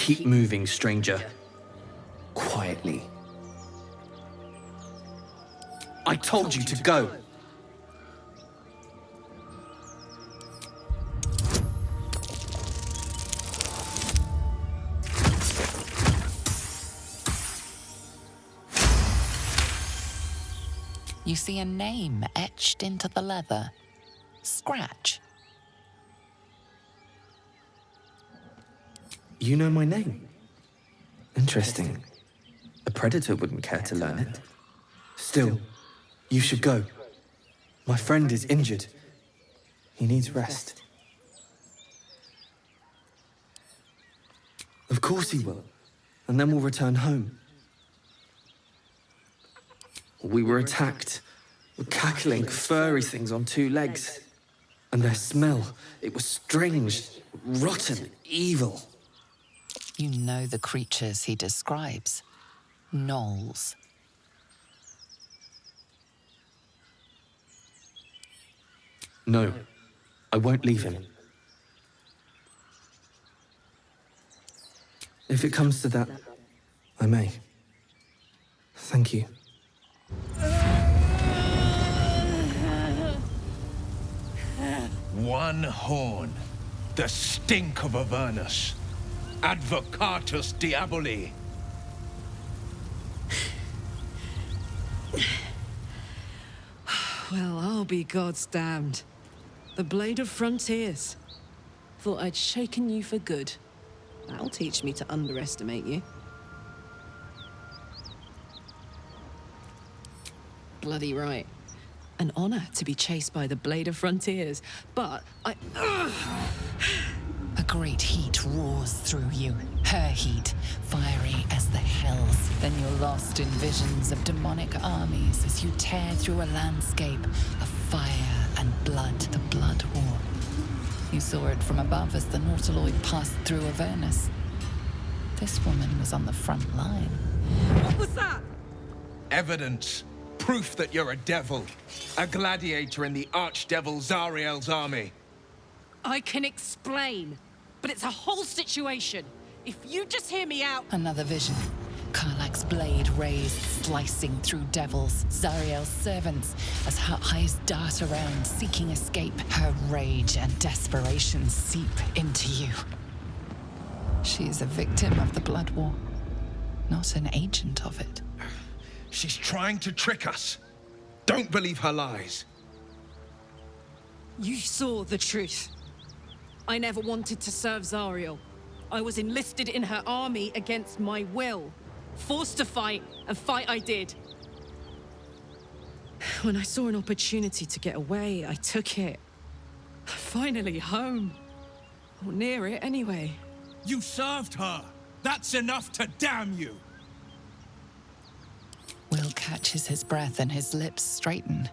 Keep moving, stranger. Quietly. I told you to go! You see a name etched into the leather. Scratch. You know my name? Interesting. A predator wouldn't care to learn it. Still, you should go. My friend is injured. He needs rest. Of course he will. And then we'll return home. We were attacked. Cackling, furry things on 2 legs. And their smell, it was strange, rotten, evil. You know the creatures he describes. Gnolls. No, I won't leave him. If it comes to that, I may. Thank you. One horn. The stink of Avernus. Advocatus diaboli. Well, I'll be God's damned. The Blade of Frontiers. Thought I'd shaken you for good. That'll teach me to underestimate you. Bloody right. An honor to be chased by the Blade of Frontiers, but I... A great heat roars through you. Her heat, fiery as the hells. Then you're lost in visions of demonic armies as you tear through a landscape of fire and blood. The Blood War. You saw it from above as the Nautiloid passed through Avernus. This woman was on the front line. What was that? Evidence. Proof that you're a devil. A gladiator in the archdevil Zariel's army. I can explain, but it's a whole situation. If you just hear me out... Another vision. Karlach's blade raised, slicing through devils, Zariel's servants, as her eyes dart around, seeking escape. Her rage and desperation seep into you. She is a victim of the Blood War, not an agent of it. She's trying to trick us. Don't believe her lies. You saw the truth. I never wanted to serve Zariel. I was enlisted in her army against my will. Forced to fight, and fight I did. When I saw an opportunity to get away, I took it. Finally home. Or near it, anyway. You served her. That's enough to damn you. Wyll catches his breath and his lips straighten.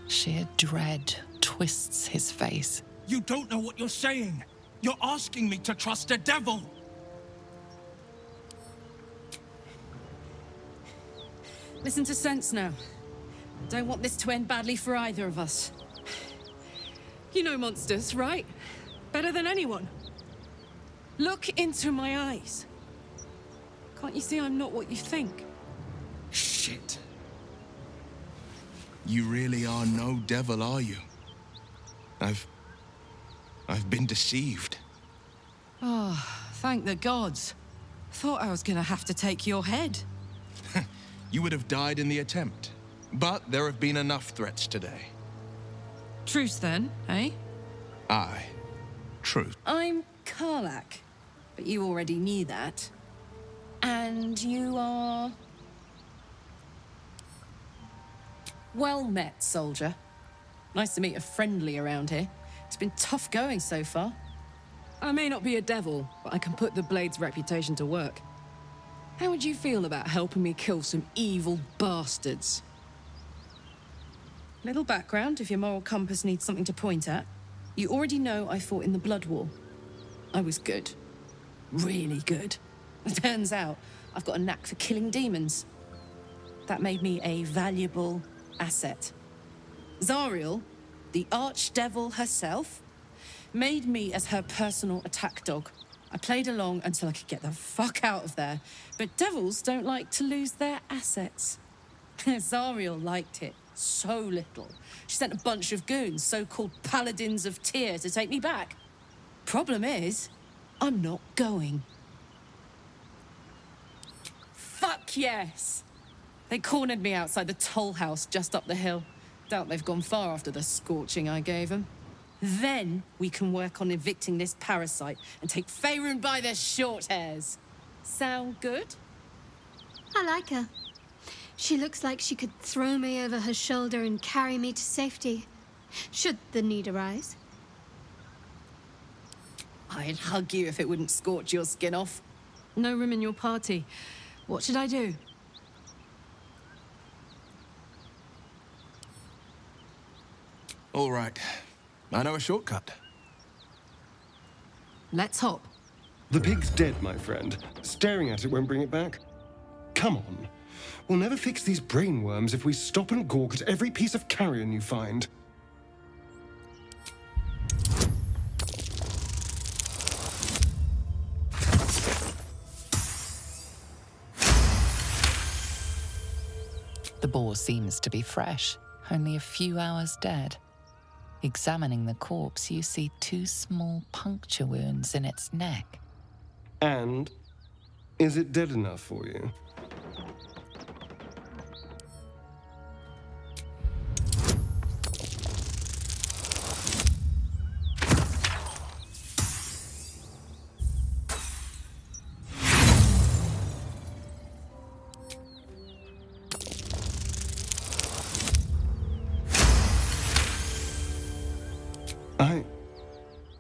Sheer dread twists his face. You don't know what you're saying. You're asking me to trust a devil. Listen to sense now. Don't want this to end badly for either of us. You know monsters, right? Better than anyone. Look into my eyes. Can't you see I'm not what you think? Shit. You really are no devil, are you? I've been deceived. Oh, thank the gods. Thought I was gonna have to take your head. You would have died in the attempt. But there have been enough threats today. Truce then, eh? Aye. Truth. I'm Karlach, but you already knew that. And you are... Well met, soldier. Nice to meet a friendly around here. It's been tough going so far. I may not be a devil, but I can put the Blade's reputation to work. How would you feel about helping me kill some evil bastards? Little background, if your moral compass needs something to point at. You already know I fought in the Blood War. I was good. Really good. It turns out I've got a knack for killing demons. That made me a valuable asset. Zariel, the archdevil herself, made me as her personal attack dog. I played along until I could get the fuck out of there. But devils don't like to lose their assets. Zariel liked it so little. She sent a bunch of goons, so-called Paladins of Tyr, to take me back. Problem is, I'm not going. Fuck yes! They cornered me outside the toll house just up the hill. Doubt they've gone far after the scorching I gave them. Then we can work on evicting this parasite and take Faerun by the short hairs. Sound good? I like her. She looks like she could throw me over her shoulder and carry me to safety, should the need arise. I'd hug you if it wouldn't scorch your skin off. No room in your party. What should I do? All right. I know a shortcut. Let's hop. The pig's dead, my friend. Staring at it won't bring it back. Come on. We'll never fix these brainworms if we stop and gawk at every piece of carrion you find. The boar seems to be fresh, only a few hours dead. Examining the corpse, you see 2 small puncture wounds in its neck. And is it dead enough for you?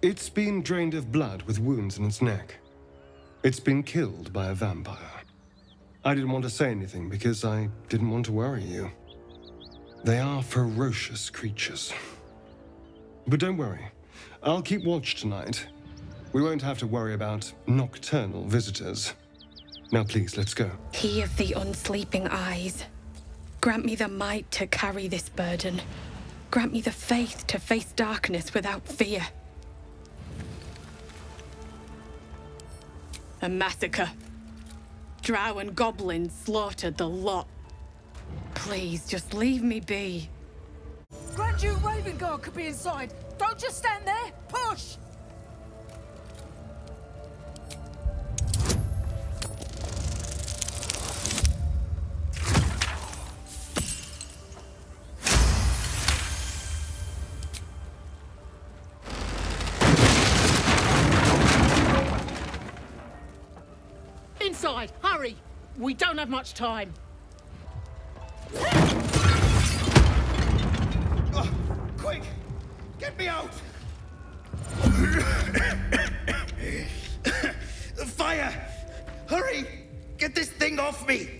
It's been drained of blood with wounds in its neck. It's been killed by a vampire. I didn't want to say anything because I didn't want to worry you. They are ferocious creatures. But don't worry, I'll keep watch tonight. We won't have to worry about nocturnal visitors. Now please, let's go. He of the unsleeping eyes, grant me the might to carry this burden. Grant me the faith to face darkness without fear. A massacre. Drow and goblins slaughtered the lot. Please, just leave me be. Grand Duke Ravengard could be inside. Don't just stand there. Push! Inside, hurry! We don't have much time. Oh, quick! Get me out! Fire! Hurry! Get this thing off me!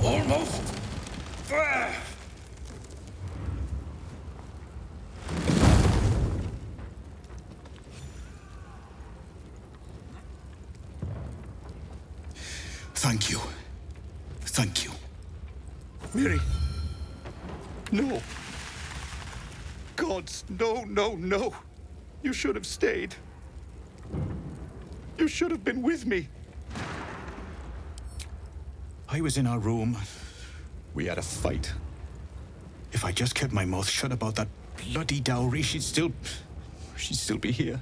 Almost. Thank you. Thank you. Miri. No. Gods, no, no, no. You should have stayed. You should have been with me. I was in our room. We had a fight. If I just kept my mouth shut about that bloody dowry, she'd still be here.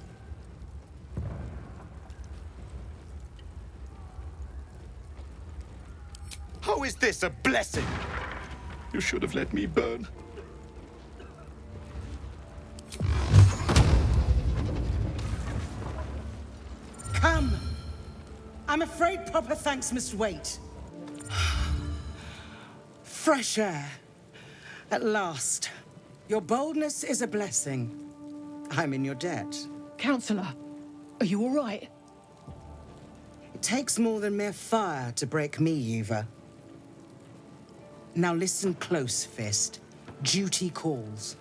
How is this a blessing? You should have let me burn. Come. I'm afraid proper thanks must wait. Fresh air. At last. Your boldness is a blessing. I'm in your debt. Counselor, are you all right? It takes more than mere fire to break me, Yuva. Now listen close, Fist. Duty calls.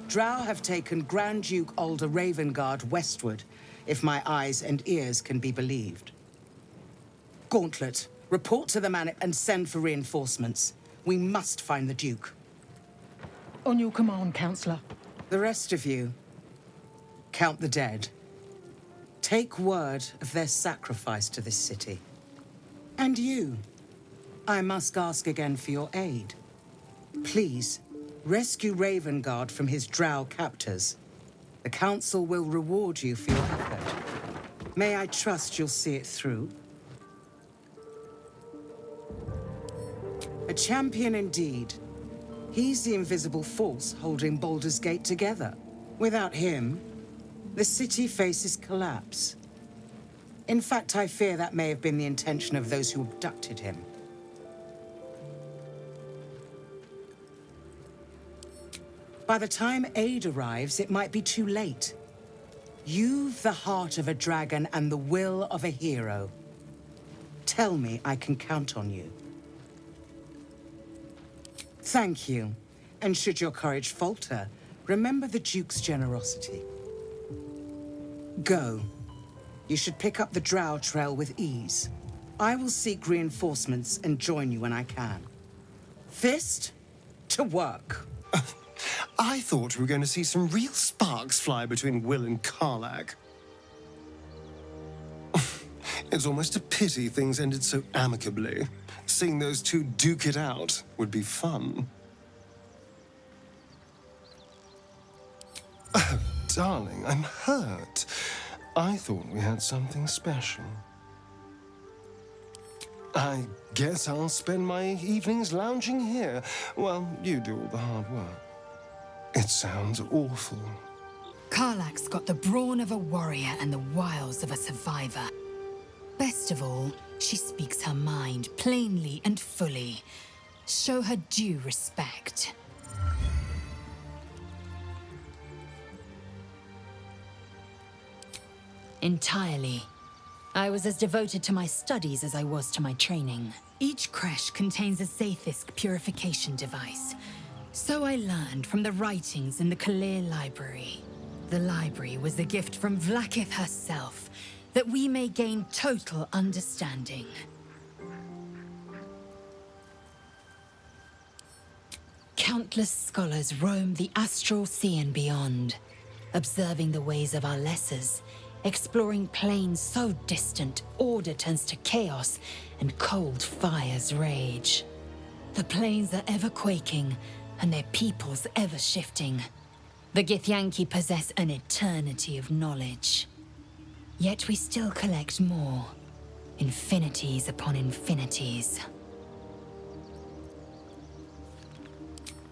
Drow have taken Grand Duke Alder Ravengard westward if my eyes and ears can be believed. Gauntlet, report to the man and send for reinforcements. We must find the Duke. On your command, Counselor. The rest of you, count the dead. Take word of their sacrifice to this city. And you, I must ask again for your aid. Please, rescue Ravengard from his drow captors. The Council will reward you for your effort. May I trust you'll see it through? A champion indeed. He's the invisible force holding Baldur's Gate together. Without him, the city faces collapse. In fact, I fear that may have been the intention of those who abducted him. By the time aid arrives, it might be too late. You've the heart of a dragon and the will of a hero. Tell me I can count on you. Thank you. And should your courage falter, remember the Duke's generosity. Go. You should pick up the drow trail with ease. I will seek reinforcements and join you when I can. Fist, to work. I thought we were going to see some real sparks fly between Wyll and Karlach. It's almost a pity things ended so amicably. Seeing those two duke it out would be fun. Oh, darling, I'm hurt. I thought we had something special. I guess I'll spend my evenings lounging here while you do all the hard work. It sounds awful. Karlach's got the brawn of a warrior and the wiles of a survivor. Best of all, she speaks her mind plainly and fully. Show her due respect. Entirely. I was as devoted to my studies as I was to my training. Each creche contains a Zaithisk purification device. So I learned from the writings in the Kalir Library. The library was a gift from Vlaakith herself, that we may gain total understanding. Countless scholars roam the astral sea and beyond, observing the ways of our lessers, exploring planes so distant, order turns to chaos and cold fires rage. The planes are ever quaking, and their peoples ever shifting. The Githyanki possess an eternity of knowledge. Yet we still collect more. Infinities upon infinities.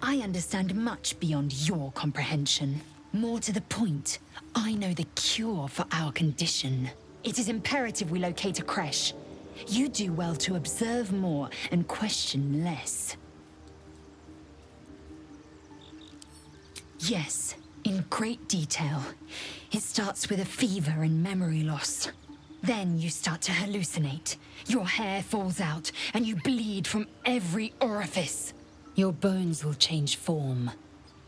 I understand much beyond your comprehension. More to the point, I know the cure for our condition. It is imperative we locate a creche. You do well to observe more and question less. Yes, in great detail. It starts with a fever and memory loss. Then you start to hallucinate. Your hair falls out, and you bleed from every orifice. Your bones will change form.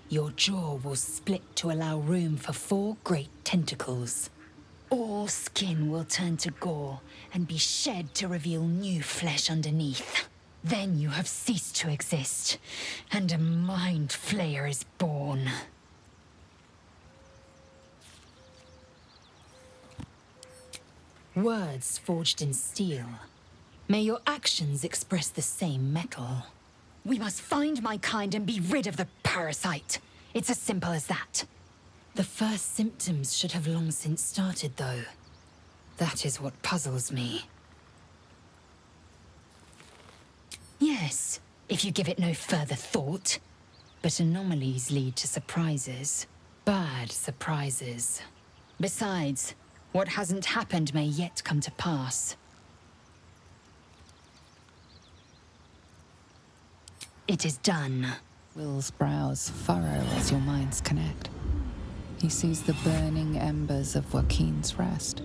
Your jaw will split to allow room for 4 great tentacles. All skin will turn to gore and be shed to reveal new flesh underneath. Then you have ceased to exist, and a mind flayer is born. Words forged in steel. May your actions express the same metal. We must find my kind and be rid of the parasite. It's as simple as that. The first symptoms should have long since started, though. That is what puzzles me. Yes, if you give it no further thought. But anomalies lead to surprises. Bad surprises. Besides, what hasn't happened may yet come to pass. It is done. Wyll's brows furrow as your minds connect. He sees the burning embers of Waukeen's rest,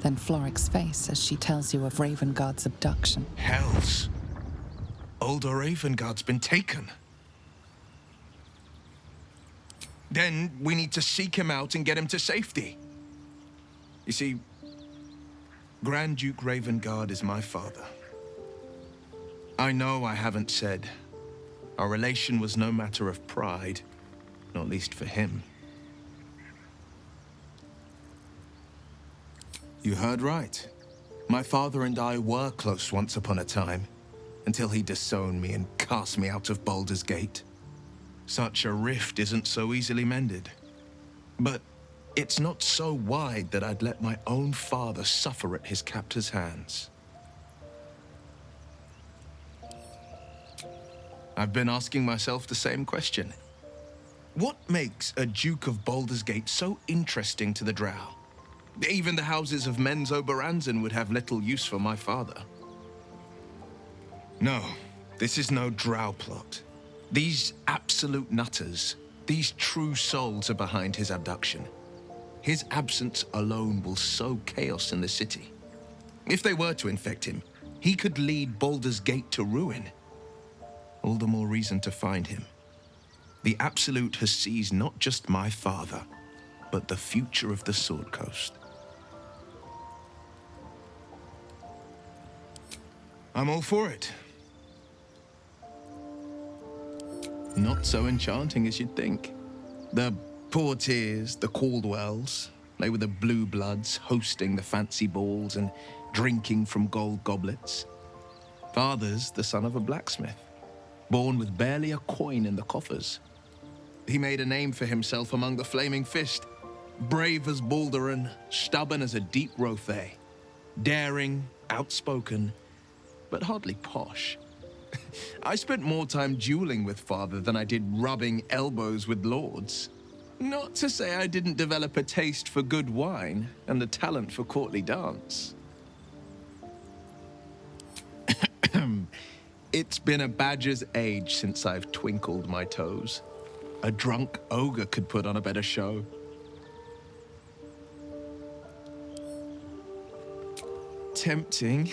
then Floric's face as she tells you of Ravengard's abduction. Hells! Older Ravengard's been taken. Then we need to seek him out and get him to safety. You see, Grand Duke Ravengard is my father. I know I haven't said. Our relation was no matter of pride, not least for him. You heard right. My father and I were close once upon a time, until he disowned me and cast me out of Baldur's Gate. Such a rift isn't so easily mended. But it's not so wide that I'd let my own father suffer at his captor's hands. I've been asking myself the same question. What makes a Duke of Baldur's Gate so interesting to the Drow? Even the houses of Men's Oberanzen would have little use for my father. No, this is no Drow plot. These absolute nutters, these true souls are behind his abduction. His absence alone will sow chaos in the city. If they were to infect him, he could lead Baldur's Gate to ruin. All the more reason to find him. The Absolute has seized not just my father, but the future of the Sword Coast. I'm all for it. Not so enchanting as you'd think. The Portiers, the Caldwells, they were the blue bloods hosting the fancy balls and drinking from gold goblets. Father's the son of a blacksmith, born with barely a coin in the coffers. He made a name for himself among the Flaming Fist, brave as Balduran, stubborn as a deep Rothay, daring, outspoken, but hardly posh. I spent more time dueling with father than I did rubbing elbows with lords. Not to say I didn't develop a taste for good wine and a talent for courtly dance. It's been a badger's age since I've twinkled my toes. A drunk ogre could put on a better show. Tempting.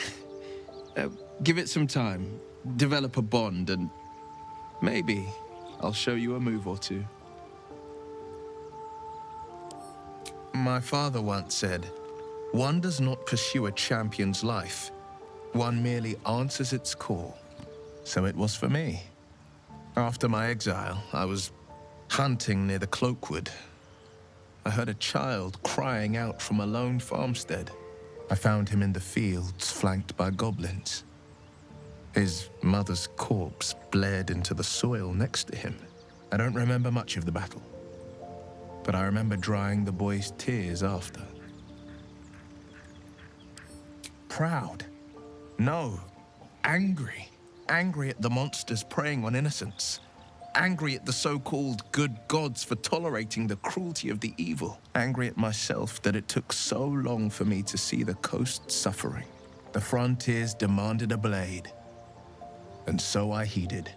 Give it some time. Develop a bond, and maybe I'll show you a move or two. My father once said, "One does not pursue a champion's life. One merely answers its call." So it was for me. After my exile, I was hunting near the Cloakwood. I heard a child crying out from a lone farmstead. I found him in the fields, flanked by goblins. His mother's corpse bled into the soil next to him. I don't remember much of the battle, but I remember drying the boy's tears after. Proud? No. Angry. Angry at the monsters preying on innocents. Angry at the so-called good gods for tolerating the cruelty of the evil. Angry at myself that it took so long for me to see the coast suffering. The frontiers demanded a blade, and so I heeded.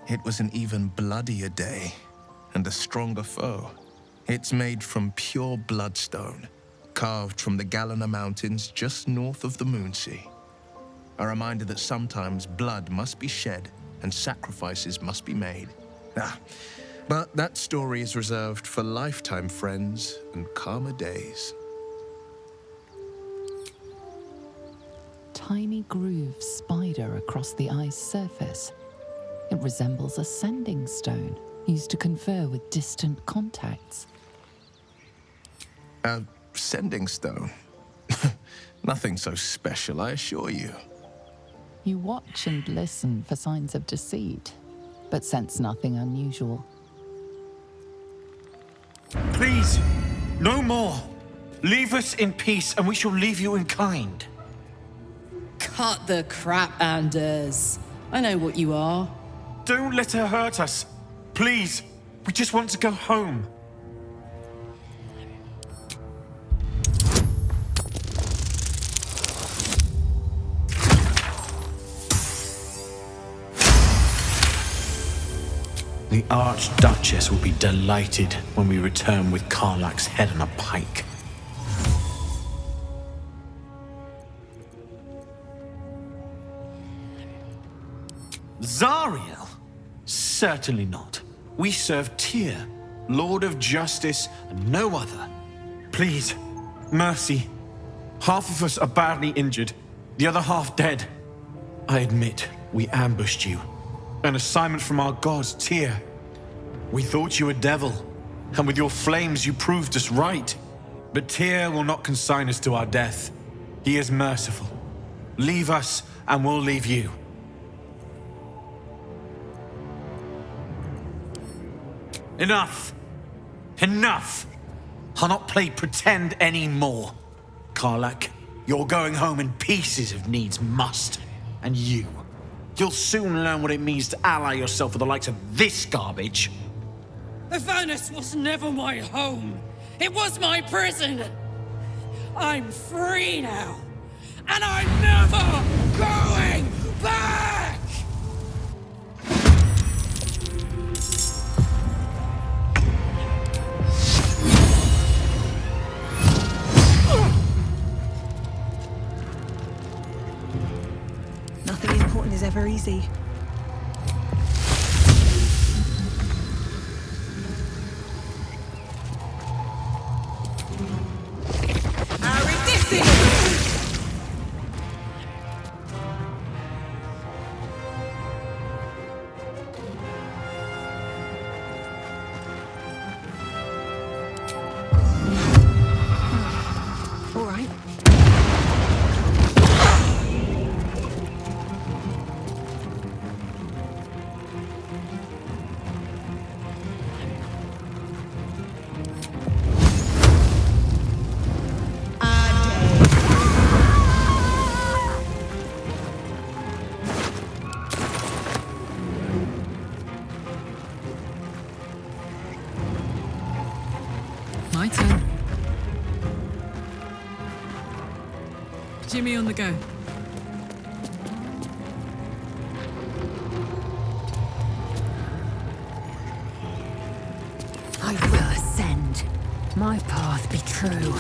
It was an even bloodier day, and a stronger foe. It's made from pure bloodstone, carved from the Galena Mountains just north of the Moonsea. A reminder that sometimes blood must be shed and sacrifices must be made. But that story is reserved for lifetime friends and calmer days. Tiny grooves spider across the ice surface. It resembles a sending stone used to confer with distant contacts. A sending stone? Nothing so special, I assure you. You watch and listen for signs of deceit, but sense nothing unusual. Please, no more. Leave us in peace and we shall leave you in kind. Cut the crap, Anders. I know what you are. Don't let her hurt us. Please, we just want to go home. The Archduchess will be delighted when we return with Karlach's head on a pike. Zariel? Certainly not. We serve Tyr, Lord of Justice, and no other. Please, mercy. Half of us are badly injured, the other half dead. I admit, we ambushed you. An assignment from our gods, Tyr. We thought you a devil, and with your flames you proved us right. But Tyr will not consign us to our death. He is merciful. Leave us, and we'll leave you. Enough! Enough! I'll not play pretend anymore. Karlach, you're going home in pieces if needs must. And you'll soon learn what it means to ally yourself with the likes of this garbage. Avernus was never my home. It was my prison. I'm free now. And I'm never going back! Nothing important is ever easy. All right. My turn. Jimmy on the go. I will ascend. My path be true.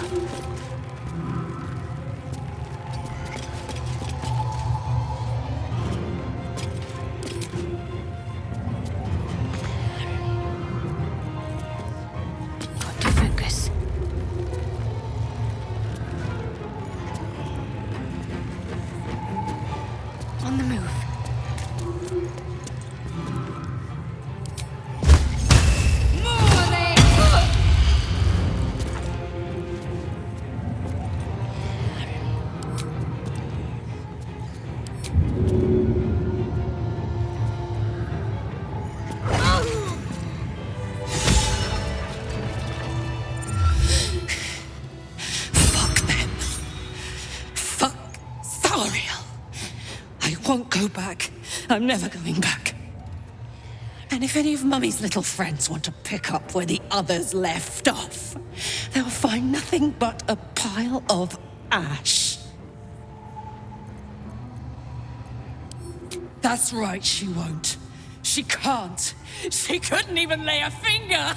Got to focus. On the move. Won't go back. I'm never going back. And if any of Mummy's little friends want to pick up where the others left off, they'll find nothing but a pile of ash. That's right, she won't. She can't. She couldn't even lay a finger.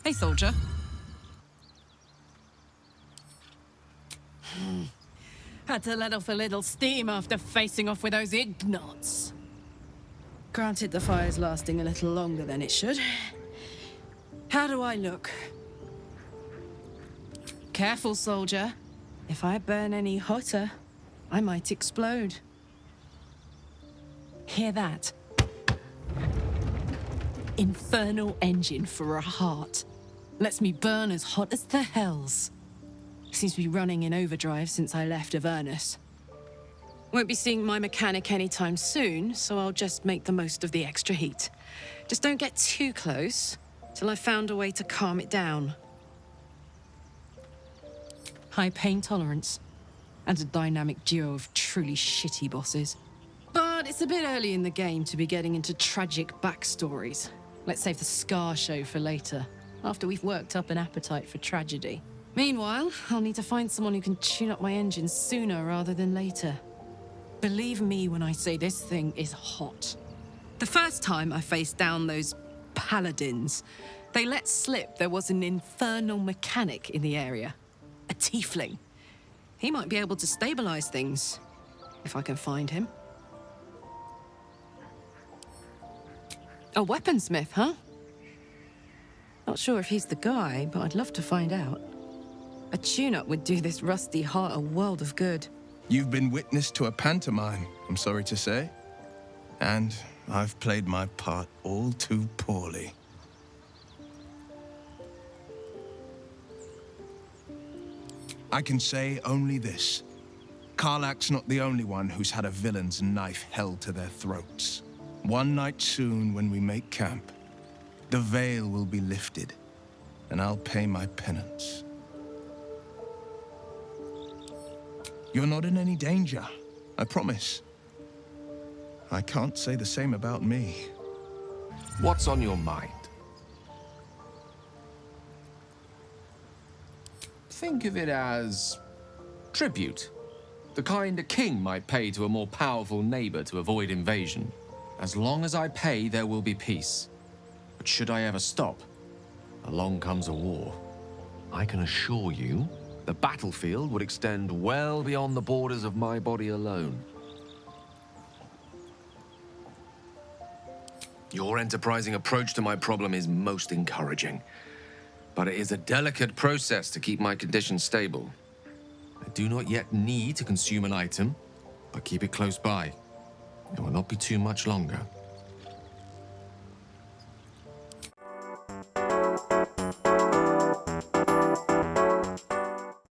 Hey, soldier. Had to let off a little steam after facing off with those ignots. Granted, the fire's lasting a little longer than it should. How do I look? Careful, soldier. If I burn any hotter, I might explode. Hear that? Infernal engine for a heart. Lets me burn as hot as the hells. Seems to be running in overdrive since I left Avernus. Won't be seeing my mechanic anytime soon, so I'll just make the most of the extra heat. Just don't get too close till I've found a way to calm it down. High pain tolerance, and a dynamic duo of truly shitty bosses. But it's a bit early in the game to be getting into tragic backstories. Let's save the Scar show for later, after we've worked up an appetite for tragedy. Meanwhile, I'll need to find someone who can tune up my engine sooner rather than later. Believe me when I say this thing is hot. The first time I faced down those Paladins, they let slip there was an infernal mechanic in the area. A tiefling. He might be able to stabilize things. if I can find him. A weaponsmith, huh? Not sure if he's the guy, but I'd love to find out. A tune-up would do this rusty heart a world of good. You've been witness to a pantomime, I'm sorry to say. And I've played my part all too poorly. I can say only this. Karlach's not the only one who's had a villain's knife held to their throats. One night soon, when we make camp, the veil will be lifted, and I'll pay my penance. You're not in any danger, I promise. I can't say the same about me. What's on your mind? Think of it as tribute. The kind a king might pay to a more powerful neighbor to avoid invasion. As long as I pay, there will be peace. But should I ever stop, along comes a war. I can assure you, the battlefield would extend well beyond the borders of my body alone. Your enterprising approach to my problem is most encouraging. But it is a delicate process to keep my condition stable. I do not yet need to consume an item, but keep it close by. It will not be too much longer.